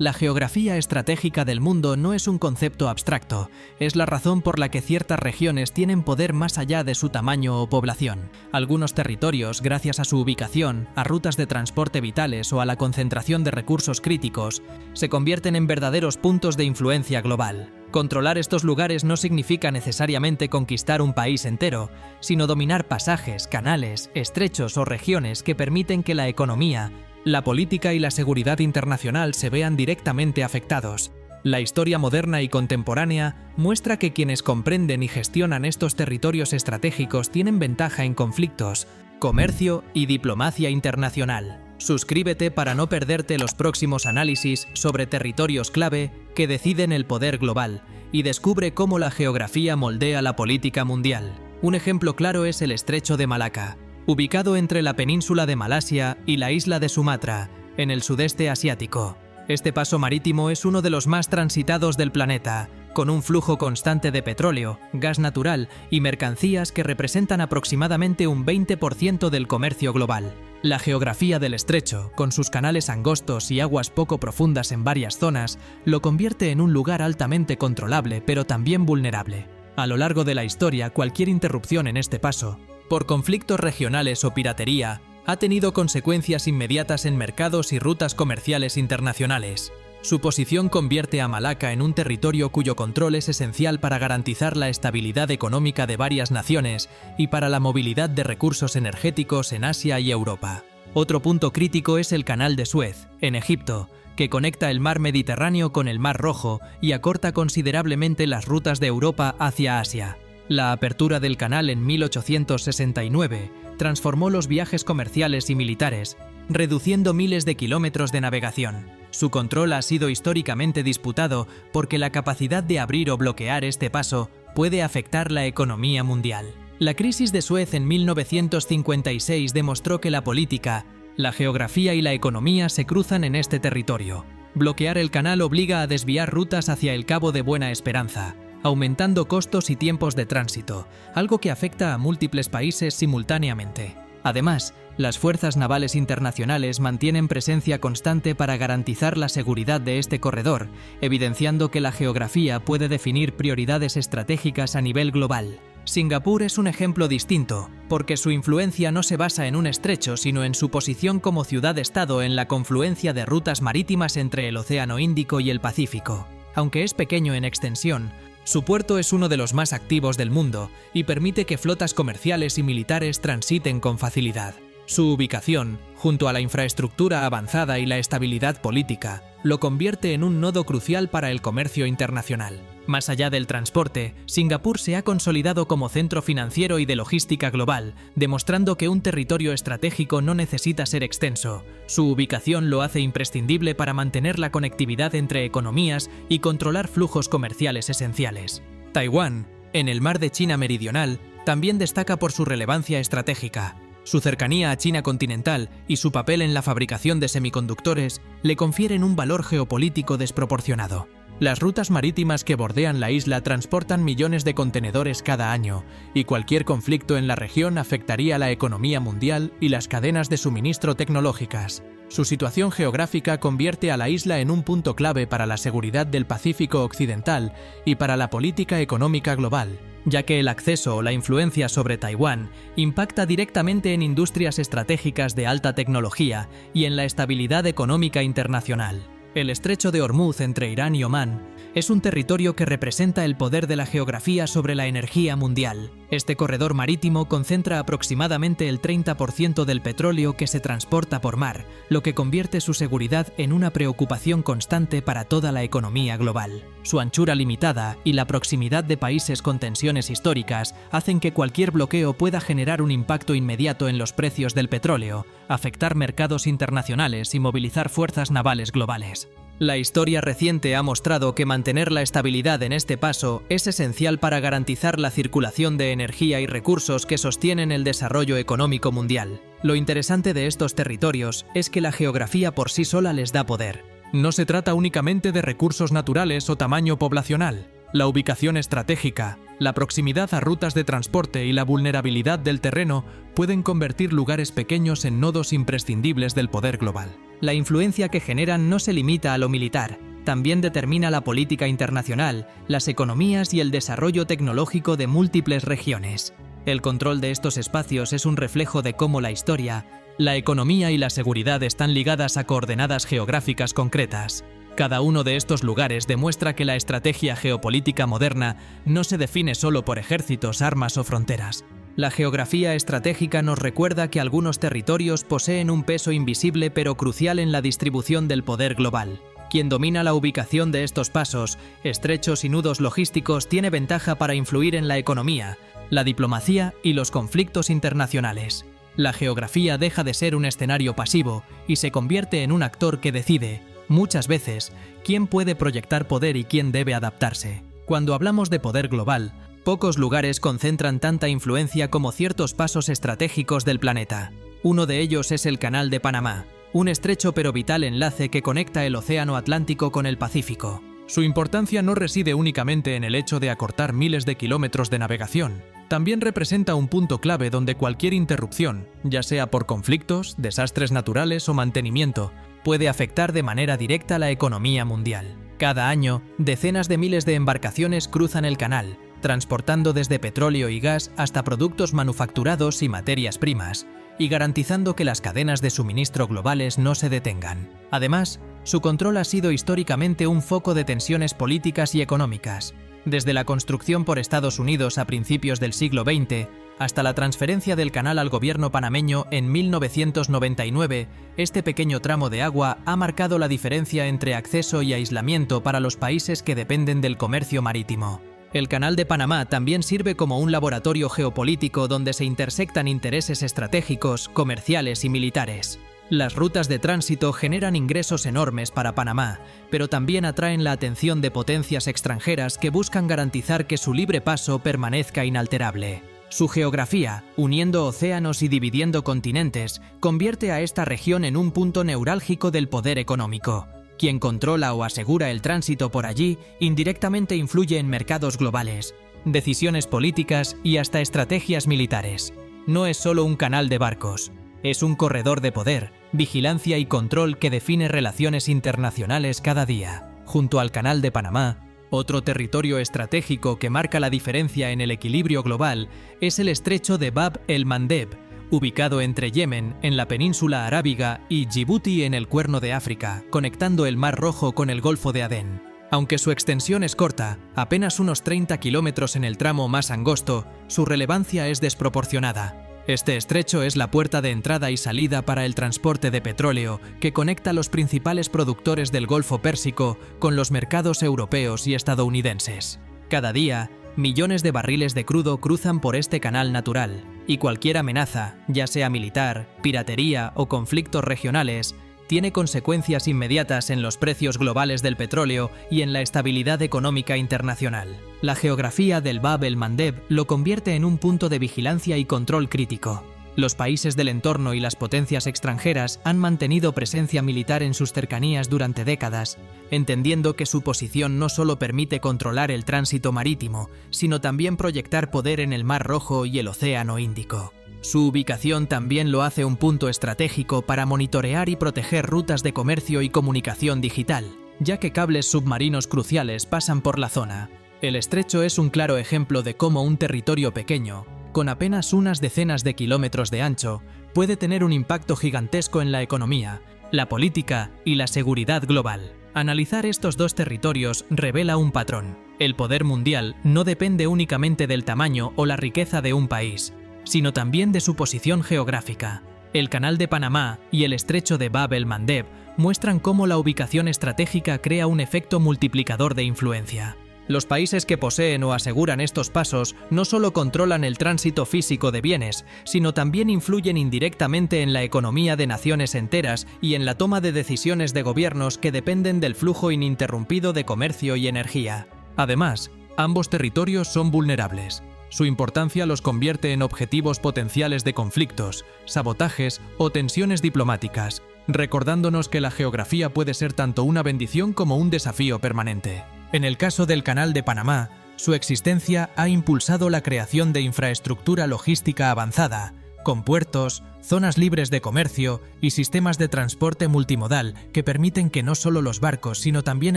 La geografía estratégica del mundo no es un concepto abstracto, es la razón por la que ciertas regiones tienen poder más allá de su tamaño o población. Algunos territorios, gracias a su ubicación, a rutas de transporte vitales o a la concentración de recursos críticos, se convierten en verdaderos puntos de influencia global. Controlar estos lugares no significa necesariamente conquistar un país entero, sino dominar pasajes, canales, estrechos o regiones que permiten que la economía, la política y la seguridad internacional se vean directamente afectados. La historia moderna y contemporánea muestra que quienes comprenden y gestionan estos territorios estratégicos tienen ventaja en conflictos, comercio y diplomacia internacional. Suscríbete para no perderte los próximos análisis sobre territorios clave que deciden el poder global y descubre cómo la geografía moldea la política mundial. Un ejemplo claro es el Estrecho de Malaca, ubicado entre la península de Malasia y la isla de Sumatra, en el sudeste asiático. Este paso marítimo es uno de los más transitados del planeta, con un flujo constante de petróleo, gas natural y mercancías que representan aproximadamente un 20% del comercio global. La geografía del estrecho, con sus canales angostos y aguas poco profundas en varias zonas, lo convierte en un lugar altamente controlable pero también vulnerable. A lo largo de la historia, cualquier interrupción en este paso, por conflictos regionales o piratería, ha tenido consecuencias inmediatas en mercados y rutas comerciales internacionales. Su posición convierte a Malaca en un territorio cuyo control es esencial para garantizar la estabilidad económica de varias naciones y para la movilidad de recursos energéticos en Asia y Europa. Otro punto crítico es el Canal de Suez, en Egipto, que conecta el mar Mediterráneo con el Mar Rojo y acorta considerablemente las rutas de Europa hacia Asia. La apertura del canal en 1869 transformó los viajes comerciales y militares, reduciendo miles de kilómetros de navegación. Su control ha sido históricamente disputado porque la capacidad de abrir o bloquear este paso puede afectar la economía mundial. La crisis de Suez en 1956 demostró que la política, la geografía y la economía se cruzan en este territorio. Bloquear el canal obliga a desviar rutas hacia el Cabo de Buena Esperanza, aumentando costos y tiempos de tránsito, algo que afecta a múltiples países simultáneamente. Además, las fuerzas navales internacionales mantienen presencia constante para garantizar la seguridad de este corredor, evidenciando que la geografía puede definir prioridades estratégicas a nivel global. Singapur es un ejemplo distinto, porque su influencia no se basa en un estrecho, sino en su posición como ciudad-estado en la confluencia de rutas marítimas entre el Océano Índico y el Pacífico. Aunque es pequeño en extensión, su puerto es uno de los más activos del mundo y permite que flotas comerciales y militares transiten con facilidad. Su ubicación, junto a la infraestructura avanzada y la estabilidad política, lo convierte en un nodo crucial para el comercio internacional. Más allá del transporte, Singapur se ha consolidado como centro financiero y de logística global, demostrando que un territorio estratégico no necesita ser extenso. Su ubicación lo hace imprescindible para mantener la conectividad entre economías y controlar flujos comerciales esenciales. Taiwán, en el mar de China Meridional, también destaca por su relevancia estratégica. Su cercanía a China continental y su papel en la fabricación de semiconductores le confieren un valor geopolítico desproporcionado. Las rutas marítimas que bordean la isla transportan millones de contenedores cada año, y cualquier conflicto en la región afectaría la economía mundial y las cadenas de suministro tecnológicas. Su situación geográfica convierte a la isla en un punto clave para la seguridad del Pacífico Occidental y para la política económica global, ya que el acceso o la influencia sobre Taiwán impacta directamente en industrias estratégicas de alta tecnología y en la estabilidad económica internacional. El estrecho de Hormuz entre Irán y Omán es un territorio que representa el poder de la geografía sobre la energía mundial. Este corredor marítimo concentra aproximadamente el 30% del petróleo que se transporta por mar, lo que convierte su seguridad en una preocupación constante para toda la economía global. Su anchura limitada y la proximidad de países con tensiones históricas hacen que cualquier bloqueo pueda generar un impacto inmediato en los precios del petróleo, afectar mercados internacionales y movilizar fuerzas navales globales. La historia reciente ha mostrado que mantener la estabilidad en este paso es esencial para garantizar la circulación de energía y recursos que sostienen el desarrollo económico mundial. Lo interesante de estos territorios es que la geografía por sí sola les da poder. No se trata únicamente de recursos naturales o tamaño poblacional. La ubicación estratégica, la proximidad a rutas de transporte y la vulnerabilidad del terreno pueden convertir lugares pequeños en nodos imprescindibles del poder global. La influencia que generan no se limita a lo militar, también determina la política internacional, las economías y el desarrollo tecnológico de múltiples regiones. El control de estos espacios es un reflejo de cómo la historia, la economía y la seguridad están ligadas a coordenadas geográficas concretas. Cada uno de estos lugares demuestra que la estrategia geopolítica moderna no se define solo por ejércitos, armas o fronteras. La geografía estratégica nos recuerda que algunos territorios poseen un peso invisible pero crucial en la distribución del poder global. Quien domina la ubicación de estos pasos, estrechos y nudos logísticos tiene ventaja para influir en la economía, la diplomacia y los conflictos internacionales. La geografía deja de ser un escenario pasivo y se convierte en un actor que decide, muchas veces, quién puede proyectar poder y quién debe adaptarse. Cuando hablamos de poder global, pocos lugares concentran tanta influencia como ciertos pasos estratégicos del planeta. Uno de ellos es el Canal de Panamá, un estrecho pero vital enlace que conecta el Océano Atlántico con el Pacífico. Su importancia no reside únicamente en el hecho de acortar miles de kilómetros de navegación. También representa un punto clave donde cualquier interrupción, ya sea por conflictos, desastres naturales o mantenimiento, puede afectar de manera directa la economía mundial. Cada año, decenas de miles de embarcaciones cruzan el canal, transportando desde petróleo y gas hasta productos manufacturados y materias primas, y garantizando que las cadenas de suministro globales no se detengan. Además, su control ha sido históricamente un foco de tensiones políticas y económicas. Desde la construcción por Estados Unidos a principios del siglo XX hasta la transferencia del canal al gobierno panameño en 1999, este pequeño tramo de agua ha marcado la diferencia entre acceso y aislamiento para los países que dependen del comercio marítimo. El Canal de Panamá también sirve como un laboratorio geopolítico donde se intersectan intereses estratégicos, comerciales y militares. Las rutas de tránsito generan ingresos enormes para Panamá, pero también atraen la atención de potencias extranjeras que buscan garantizar que su libre paso permanezca inalterable. Su geografía, uniendo océanos y dividiendo continentes, convierte a esta región en un punto neurálgico del poder económico. Quien controla o asegura el tránsito por allí indirectamente influye en mercados globales, decisiones políticas y hasta estrategias militares. No es solo un canal de barcos, es un corredor de poder, vigilancia y control que define relaciones internacionales cada día. Junto al Canal de Panamá, otro territorio estratégico que marca la diferencia en el equilibrio global es el estrecho de Bab el-Mandeb, ubicado entre Yemen, en la península arábiga, y Djibouti en el Cuerno de África, conectando el Mar Rojo con el Golfo de Adén. Aunque su extensión es corta, apenas unos 30 kilómetros en el tramo más angosto, su relevancia es desproporcionada. Este estrecho es la puerta de entrada y salida para el transporte de petróleo que conecta a los principales productores del Golfo Pérsico con los mercados europeos y estadounidenses. Cada día, millones de barriles de crudo cruzan por este canal natural, y cualquier amenaza, ya sea militar, piratería o conflictos regionales, tiene consecuencias inmediatas en los precios globales del petróleo y en la estabilidad económica internacional. La geografía del Bab el-Mandeb lo convierte en un punto de vigilancia y control crítico. Los países del entorno y las potencias extranjeras han mantenido presencia militar en sus cercanías durante décadas, entendiendo que su posición no solo permite controlar el tránsito marítimo, sino también proyectar poder en el Mar Rojo y el Océano Índico. Su ubicación también lo hace un punto estratégico para monitorear y proteger rutas de comercio y comunicación digital, ya que cables submarinos cruciales pasan por la zona. El estrecho es un claro ejemplo de cómo un territorio pequeño, con apenas unas decenas de kilómetros de ancho, puede tener un impacto gigantesco en la economía, la política y la seguridad global. Analizar estos dos territorios revela un patrón. El poder mundial no depende únicamente del tamaño o la riqueza de un país, sino también de su posición geográfica. El Canal de Panamá y el estrecho de Bab el-Mandeb muestran cómo la ubicación estratégica crea un efecto multiplicador de influencia. Los países que poseen o aseguran estos pasos no solo controlan el tránsito físico de bienes, sino también influyen indirectamente en la economía de naciones enteras y en la toma de decisiones de gobiernos que dependen del flujo ininterrumpido de comercio y energía. Además, ambos territorios son vulnerables. Su importancia los convierte en objetivos potenciales de conflictos, sabotajes o tensiones diplomáticas, recordándonos que la geografía puede ser tanto una bendición como un desafío permanente. En el caso del Canal de Panamá, su existencia ha impulsado la creación de infraestructura logística avanzada, con puertos, zonas libres de comercio y sistemas de transporte multimodal que permiten que no solo los barcos, sino también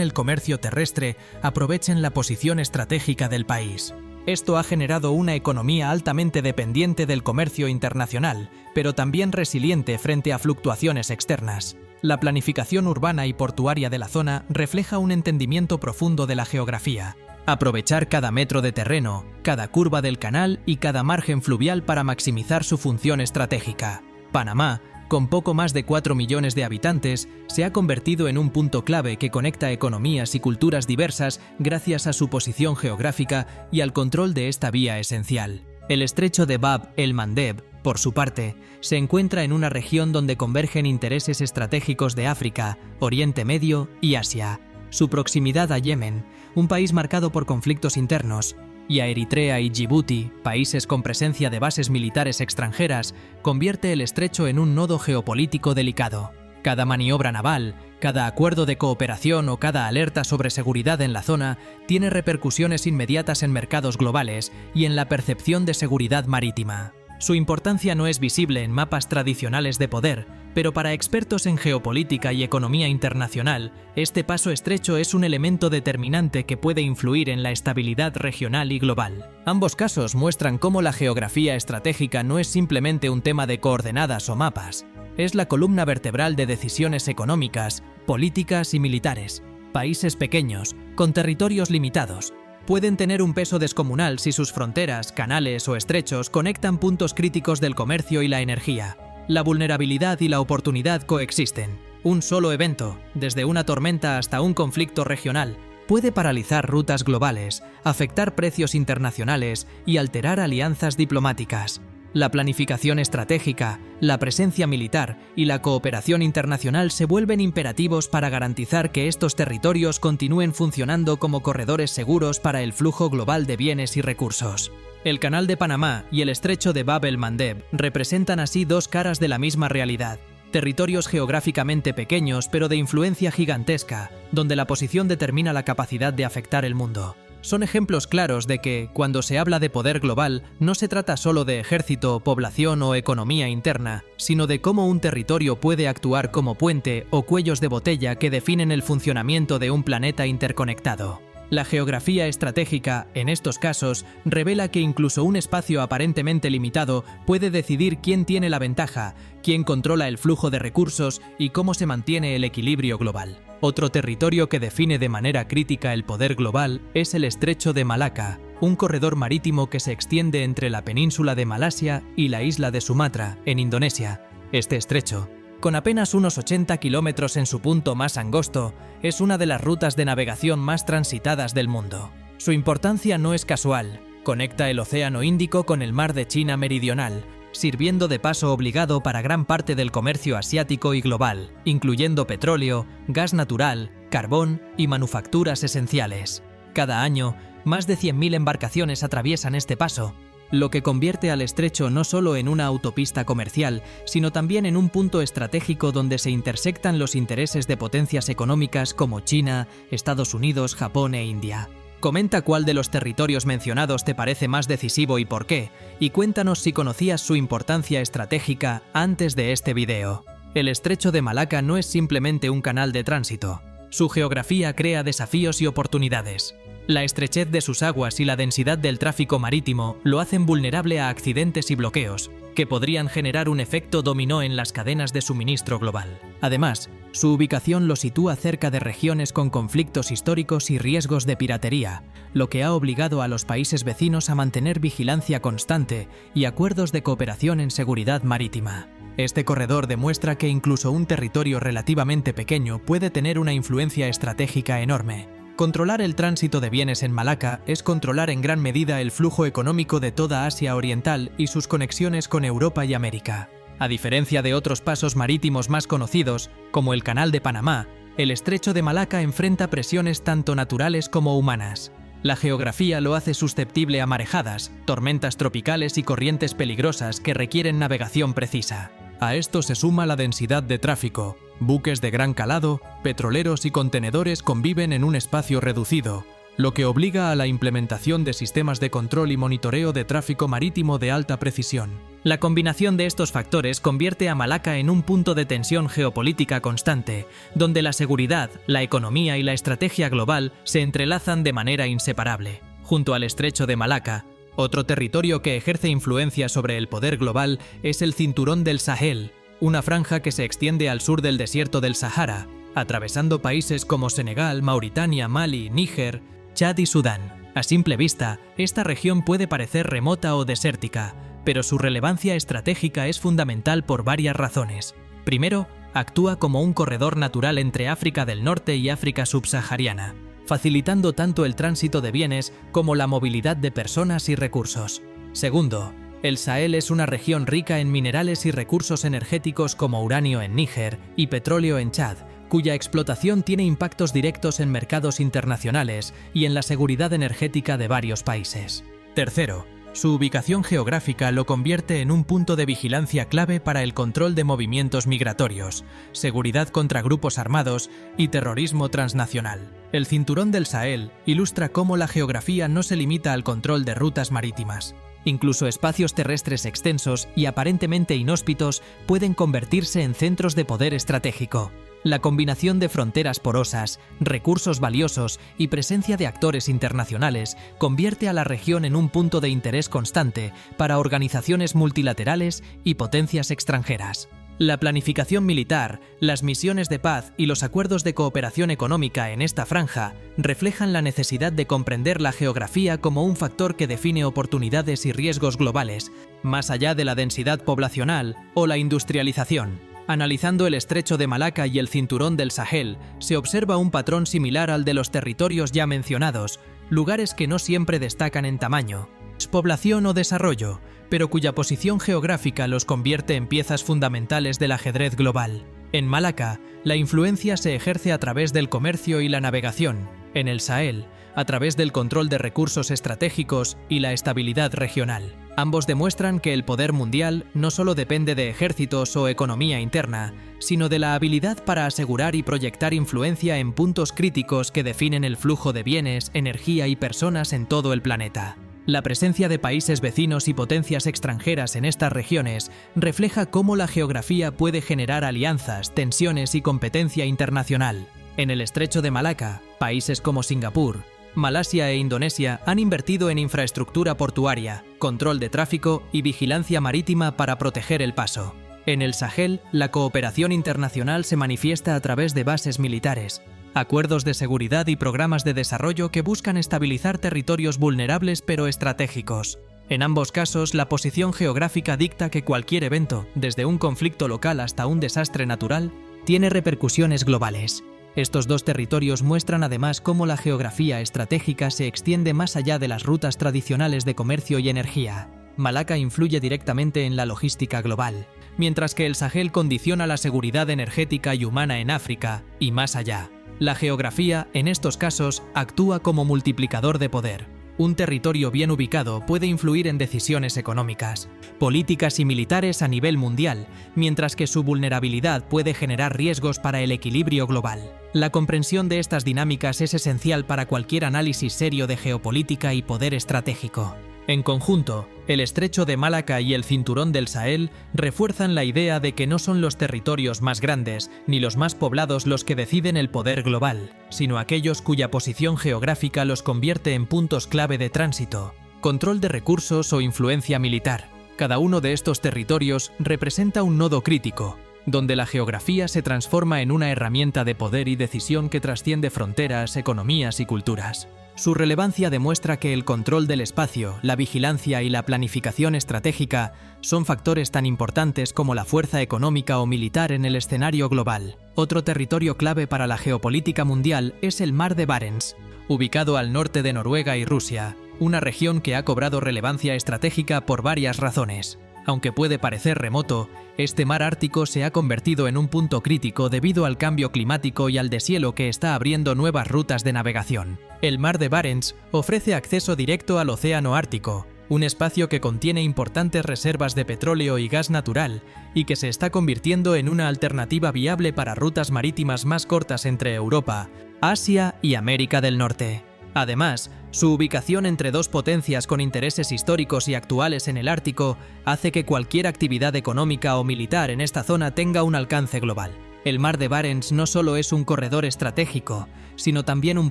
el comercio terrestre aprovechen la posición estratégica del país. Esto ha generado una economía altamente dependiente del comercio internacional, pero también resiliente frente a fluctuaciones externas. La planificación urbana y portuaria de la zona refleja un entendimiento profundo de la geografía. Aprovechar cada metro de terreno, cada curva del canal y cada margen fluvial para maximizar su función estratégica. Panamá, con poco más de 4 millones de habitantes, se ha convertido en un punto clave que conecta economías y culturas diversas gracias a su posición geográfica y al control de esta vía esencial. El estrecho de Bab el-Mandeb, por su parte, se encuentra en una región donde convergen intereses estratégicos de África, Oriente Medio y Asia. Su proximidad a Yemen, un país marcado por conflictos internos, y a Eritrea y Djibouti, países con presencia de bases militares extranjeras, convierte el estrecho en un nodo geopolítico delicado. Cada maniobra naval, cada acuerdo de cooperación o cada alerta sobre seguridad en la zona tiene repercusiones inmediatas en mercados globales y en la percepción de seguridad marítima. Su importancia no es visible en mapas tradicionales de poder, pero para expertos en geopolítica y economía internacional, este paso estrecho es un elemento determinante que puede influir en la estabilidad regional y global. Ambos casos muestran cómo la geografía estratégica no es simplemente un tema de coordenadas o mapas, es la columna vertebral de decisiones económicas, políticas y militares. Países pequeños, con territorios limitados, pueden tener un peso descomunal si sus fronteras, canales o estrechos conectan puntos críticos del comercio y la energía. La vulnerabilidad y la oportunidad coexisten. Un solo evento, desde una tormenta hasta un conflicto regional, puede paralizar rutas globales, afectar precios internacionales y alterar alianzas diplomáticas. La planificación estratégica, la presencia militar y la cooperación internacional se vuelven imperativos para garantizar que estos territorios continúen funcionando como corredores seguros para el flujo global de bienes y recursos. El Canal de Panamá y el estrecho de Bab el-Mandeb representan así dos caras de la misma realidad. Territorios geográficamente pequeños pero de influencia gigantesca, donde la posición determina la capacidad de afectar el mundo. Son ejemplos claros de que, cuando se habla de poder global, no se trata solo de ejército, población o economía interna, sino de cómo un territorio puede actuar como puente o cuellos de botella que definen el funcionamiento de un planeta interconectado. La geografía estratégica, en estos casos, revela que incluso un espacio aparentemente limitado puede decidir quién tiene la ventaja, quién controla el flujo de recursos y cómo se mantiene el equilibrio global. Otro territorio que define de manera crítica el poder global es el Estrecho de Malaca, un corredor marítimo que se extiende entre la península de Malasia y la isla de Sumatra, en Indonesia. Este estrecho, con apenas unos 80 kilómetros en su punto más angosto, es una de las rutas de navegación más transitadas del mundo. Su importancia no es casual. Conecta el Océano Índico con el Mar de China Meridional, sirviendo de paso obligado para gran parte del comercio asiático y global, incluyendo petróleo, gas natural, carbón y manufacturas esenciales. Cada año, más de 100.000 embarcaciones atraviesan este paso, lo que convierte al estrecho no solo en una autopista comercial, sino también en un punto estratégico donde se intersectan los intereses de potencias económicas como China, Estados Unidos, Japón e India. Comenta cuál de los territorios mencionados te parece más decisivo y por qué, y cuéntanos si conocías su importancia estratégica antes de este video. El Estrecho de Malaca no es simplemente un canal de tránsito. Su geografía crea desafíos y oportunidades. La estrechez de sus aguas y la densidad del tráfico marítimo lo hacen vulnerable a accidentes y bloqueos, que podrían generar un efecto dominó en las cadenas de suministro global. Además, su ubicación lo sitúa cerca de regiones con conflictos históricos y riesgos de piratería, lo que ha obligado a los países vecinos a mantener vigilancia constante y acuerdos de cooperación en seguridad marítima. Este corredor demuestra que incluso un territorio relativamente pequeño puede tener una influencia estratégica enorme. Controlar el tránsito de bienes en Malaca es controlar en gran medida el flujo económico de toda Asia Oriental y sus conexiones con Europa y América. A diferencia de otros pasos marítimos más conocidos, como el Canal de Panamá, el Estrecho de Malaca enfrenta presiones tanto naturales como humanas. La geografía lo hace susceptible a marejadas, tormentas tropicales y corrientes peligrosas que requieren navegación precisa. A esto se suma la densidad de tráfico, buques de gran calado, petroleros y contenedores conviven en un espacio reducido, lo que obliga a la implementación de sistemas de control y monitoreo de tráfico marítimo de alta precisión. La combinación de estos factores convierte a Malaca en un punto de tensión geopolítica constante, donde la seguridad, la economía y la estrategia global se entrelazan de manera inseparable. Junto al estrecho de Malaca, otro territorio que ejerce influencia sobre el poder global es el Cinturón del Sahel, una franja que se extiende al sur del desierto del Sahara, atravesando países como Senegal, Mauritania, Mali, Níger, Chad y Sudán. A simple vista, esta región puede parecer remota o desértica, pero su relevancia estratégica es fundamental por varias razones. Primero, actúa como un corredor natural entre África del Norte y África subsahariana, facilitando tanto el tránsito de bienes como la movilidad de personas y recursos. Segundo, el Sahel es una región rica en minerales y recursos energéticos como uranio en Níger y petróleo en Chad, cuya explotación tiene impactos directos en mercados internacionales y en la seguridad energética de varios países. Tercero, su ubicación geográfica lo convierte en un punto de vigilancia clave para el control de movimientos migratorios, seguridad contra grupos armados y terrorismo transnacional. El Cinturón del Sahel ilustra cómo la geografía no se limita al control de rutas marítimas. Incluso espacios terrestres extensos y aparentemente inhóspitos pueden convertirse en centros de poder estratégico. La combinación de fronteras porosas, recursos valiosos y presencia de actores internacionales convierte a la región en un punto de interés constante para organizaciones multilaterales y potencias extranjeras. La planificación militar, las misiones de paz y los acuerdos de cooperación económica en esta franja reflejan la necesidad de comprender la geografía como un factor que define oportunidades y riesgos globales, más allá de la densidad poblacional o la industrialización. Analizando el estrecho de Malaca y el Cinturón del Sahel, se observa un patrón similar al de los territorios ya mencionados, lugares que no siempre destacan en tamaño, población o desarrollo, pero cuya posición geográfica los convierte en piezas fundamentales del ajedrez global. En Malaca, la influencia se ejerce a través del comercio y la navegación. En el Sahel, a través del control de recursos estratégicos y la estabilidad regional. Ambos demuestran que el poder mundial no solo depende de ejércitos o economía interna, sino de la habilidad para asegurar y proyectar influencia en puntos críticos que definen el flujo de bienes, energía y personas en todo el planeta. La presencia de países vecinos y potencias extranjeras en estas regiones refleja cómo la geografía puede generar alianzas, tensiones y competencia internacional. En el estrecho de Malaca, países como Singapur, Malasia e Indonesia han invertido en infraestructura portuaria, control de tráfico y vigilancia marítima para proteger el paso. En el Sahel, la cooperación internacional se manifiesta a través de bases militares, acuerdos de seguridad y programas de desarrollo que buscan estabilizar territorios vulnerables pero estratégicos. En ambos casos, la posición geográfica dicta que cualquier evento, desde un conflicto local hasta un desastre natural, tiene repercusiones globales. Estos dos territorios muestran además cómo la geografía estratégica se extiende más allá de las rutas tradicionales de comercio y energía. Malaca influye directamente en la logística global, mientras que el Sahel condiciona la seguridad energética y humana en África y más allá. La geografía, en estos casos, actúa como multiplicador de poder. Un territorio bien ubicado puede influir en decisiones económicas, políticas y militares a nivel mundial, mientras que su vulnerabilidad puede generar riesgos para el equilibrio global. La comprensión de estas dinámicas es esencial para cualquier análisis serio de geopolítica y poder estratégico. En conjunto, el estrecho de Malaca y el Cinturón del Sahel refuerzan la idea de que no son los territorios más grandes ni los más poblados los que deciden el poder global, sino aquellos cuya posición geográfica los convierte en puntos clave de tránsito, control de recursos o influencia militar. Cada uno de estos territorios representa un nodo crítico, donde la geografía se transforma en una herramienta de poder y decisión que trasciende fronteras, economías y culturas. Su relevancia demuestra que el control del espacio, la vigilancia y la planificación estratégica son factores tan importantes como la fuerza económica o militar en el escenario global. Otro territorio clave para la geopolítica mundial es el Mar de Barents, ubicado al norte de Noruega y Rusia, una región que ha cobrado relevancia estratégica por varias razones. Aunque puede parecer remoto, este mar ártico se ha convertido en un punto crítico debido al cambio climático y al deshielo que está abriendo nuevas rutas de navegación. El Mar de Barents ofrece acceso directo al Océano Ártico, un espacio que contiene importantes reservas de petróleo y gas natural y que se está convirtiendo en una alternativa viable para rutas marítimas más cortas entre Europa, Asia y América del Norte. Además, su ubicación entre dos potencias con intereses históricos y actuales en el Ártico hace que cualquier actividad económica o militar en esta zona tenga un alcance global. El mar de Barents no solo es un corredor estratégico, sino también un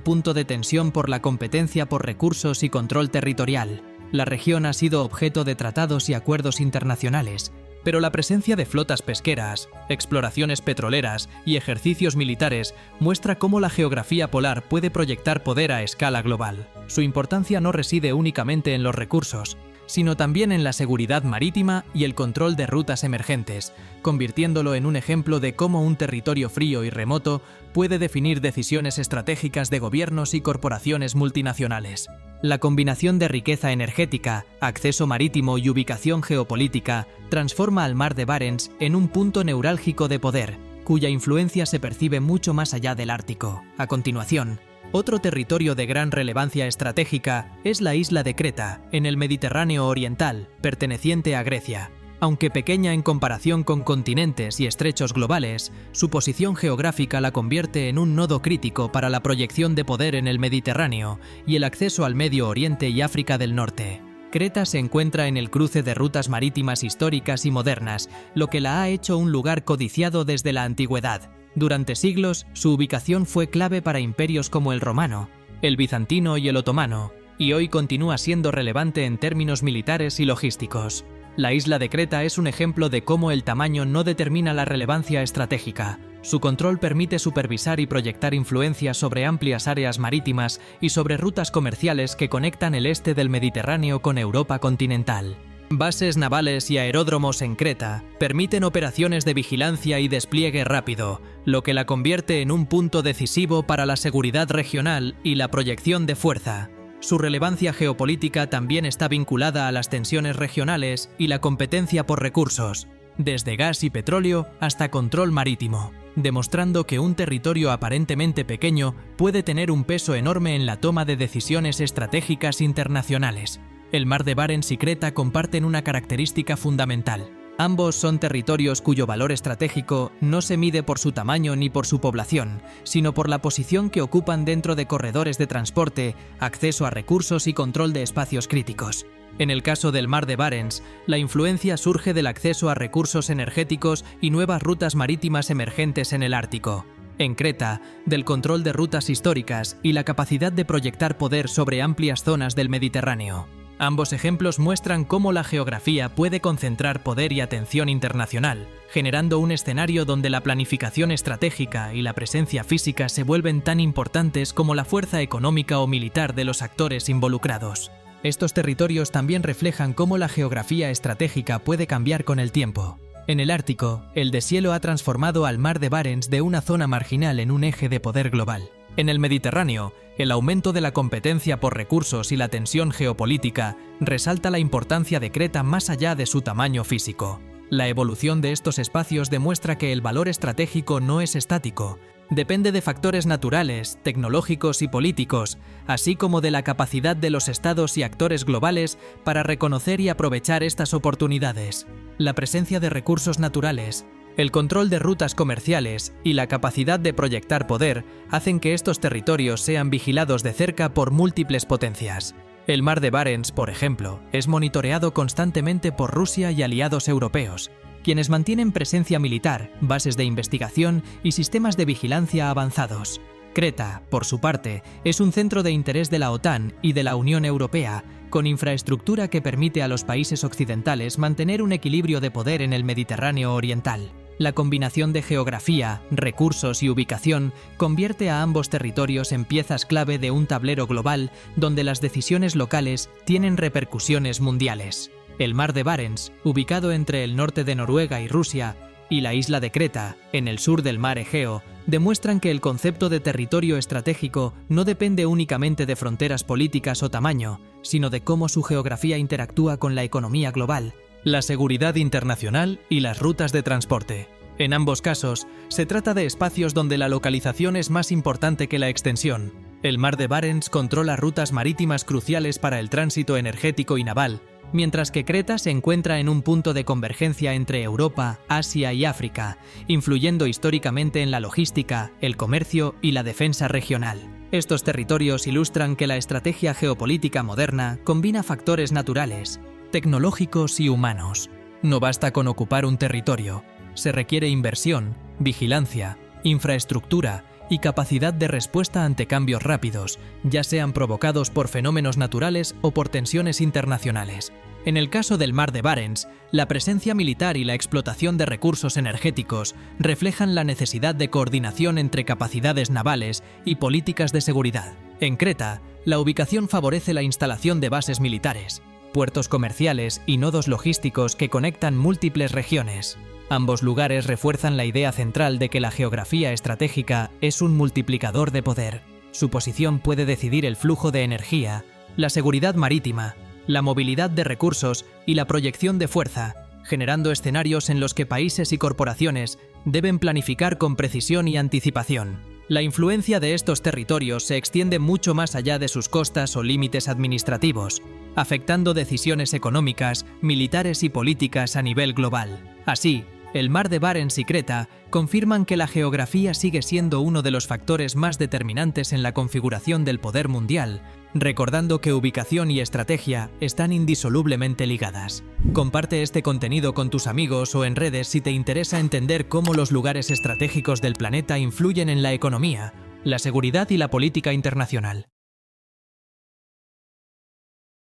punto de tensión por la competencia por recursos y control territorial. La región ha sido objeto de tratados y acuerdos internacionales, pero la presencia de flotas pesqueras, exploraciones petroleras y ejercicios militares muestra cómo la geografía polar puede proyectar poder a escala global. Su importancia no reside únicamente en los recursos, sino también en la seguridad marítima y el control de rutas emergentes, convirtiéndolo en un ejemplo de cómo un territorio frío y remoto puede definir decisiones estratégicas de gobiernos y corporaciones multinacionales. La combinación de riqueza energética, acceso marítimo y ubicación geopolítica transforma al mar de Barents en un punto neurálgico de poder, cuya influencia se percibe mucho más allá del Ártico. A continuación, otro territorio de gran relevancia estratégica es la isla de Creta, en el Mediterráneo oriental, perteneciente a Grecia. Aunque pequeña en comparación con continentes y estrechos globales, su posición geográfica la convierte en un nodo crítico para la proyección de poder en el Mediterráneo y el acceso al Medio Oriente y África del Norte. Creta se encuentra en el cruce de rutas marítimas históricas y modernas, lo que la ha hecho un lugar codiciado desde la antigüedad. Durante siglos, su ubicación fue clave para imperios como el romano, el bizantino y el otomano, y hoy continúa siendo relevante en términos militares y logísticos. La isla de Creta es un ejemplo de cómo el tamaño no determina la relevancia estratégica. Su control permite supervisar y proyectar influencia sobre amplias áreas marítimas y sobre rutas comerciales que conectan el este del Mediterráneo con Europa continental. Bases navales y aeródromos en Creta permiten operaciones de vigilancia y despliegue rápido, lo que la convierte en un punto decisivo para la seguridad regional y la proyección de fuerza. Su relevancia geopolítica también está vinculada a las tensiones regionales y la competencia por recursos, desde gas y petróleo hasta control marítimo, demostrando que un territorio aparentemente pequeño puede tener un peso enorme en la toma de decisiones estratégicas internacionales. El mar de Barents y Creta comparten una característica fundamental. Ambos son territorios cuyo valor estratégico no se mide por su tamaño ni por su población, sino por la posición que ocupan dentro de corredores de transporte, acceso a recursos y control de espacios críticos. En el caso del mar de Barents, la influencia surge del acceso a recursos energéticos y nuevas rutas marítimas emergentes en el Ártico. En Creta, del control de rutas históricas y la capacidad de proyectar poder sobre amplias zonas del Mediterráneo. Ambos ejemplos muestran cómo la geografía puede concentrar poder y atención internacional, generando un escenario donde la planificación estratégica y la presencia física se vuelven tan importantes como la fuerza económica o militar de los actores involucrados. Estos territorios también reflejan cómo la geografía estratégica puede cambiar con el tiempo. En el Ártico, el deshielo ha transformado al mar de Barents de una zona marginal en un eje de poder global. En el Mediterráneo, el aumento de la competencia por recursos y la tensión geopolítica resalta la importancia de Creta más allá de su tamaño físico. La evolución de estos espacios demuestra que el valor estratégico no es estático, depende de factores naturales, tecnológicos y políticos, así como de la capacidad de los estados y actores globales para reconocer y aprovechar estas oportunidades. La presencia de recursos naturales, el control de rutas comerciales y la capacidad de proyectar poder hacen que estos territorios sean vigilados de cerca por múltiples potencias. El mar de Barents, por ejemplo, es monitoreado constantemente por Rusia y aliados europeos, quienes mantienen presencia militar, bases de investigación y sistemas de vigilancia avanzados. Creta, por su parte, es un centro de interés de la OTAN y de la Unión Europea, con infraestructura que permite a los países occidentales mantener un equilibrio de poder en el Mediterráneo oriental. La combinación de geografía, recursos y ubicación convierte a ambos territorios en piezas clave de un tablero global donde las decisiones locales tienen repercusiones mundiales. El mar de Barents, ubicado entre el norte de Noruega y Rusia, y la isla de Creta, en el sur del mar Egeo, demuestran que el concepto de territorio estratégico no depende únicamente de fronteras políticas o tamaño, sino de cómo su geografía interactúa con la economía global, la seguridad internacional y las rutas de transporte. En ambos casos, se trata de espacios donde la localización es más importante que la extensión. El mar de Barents controla rutas marítimas cruciales para el tránsito energético y naval, mientras que Creta se encuentra en un punto de convergencia entre Europa, Asia y África, influyendo históricamente en la logística, el comercio y la defensa regional. Estos territorios ilustran que la estrategia geopolítica moderna combina factores naturales, tecnológicos y humanos. No basta con ocupar un territorio, se requiere inversión, vigilancia, infraestructura y capacidad de respuesta ante cambios rápidos, ya sean provocados por fenómenos naturales o por tensiones internacionales. En el caso del mar de Barents, la presencia militar y la explotación de recursos energéticos reflejan la necesidad de coordinación entre capacidades navales y políticas de seguridad. En Creta, la ubicación favorece la instalación de bases militares, puertos comerciales y nodos logísticos que conectan múltiples regiones. Ambos lugares refuerzan la idea central de que la geografía estratégica es un multiplicador de poder. Su posición puede decidir el flujo de energía, la seguridad marítima, la movilidad de recursos y la proyección de fuerza, generando escenarios en los que países y corporaciones deben planificar con precisión y anticipación. La influencia de estos territorios se extiende mucho más allá de sus costas o límites administrativos, afectando decisiones económicas, militares y políticas a nivel global. Así, el mar de Barents y Creta confirman que la geografía sigue siendo uno de los factores más determinantes en la configuración del poder mundial, recordando que ubicación y estrategia están indisolublemente ligadas. Comparte este contenido con tus amigos o en redes si te interesa entender cómo los lugares estratégicos del planeta influyen en la economía, la seguridad y la política internacional.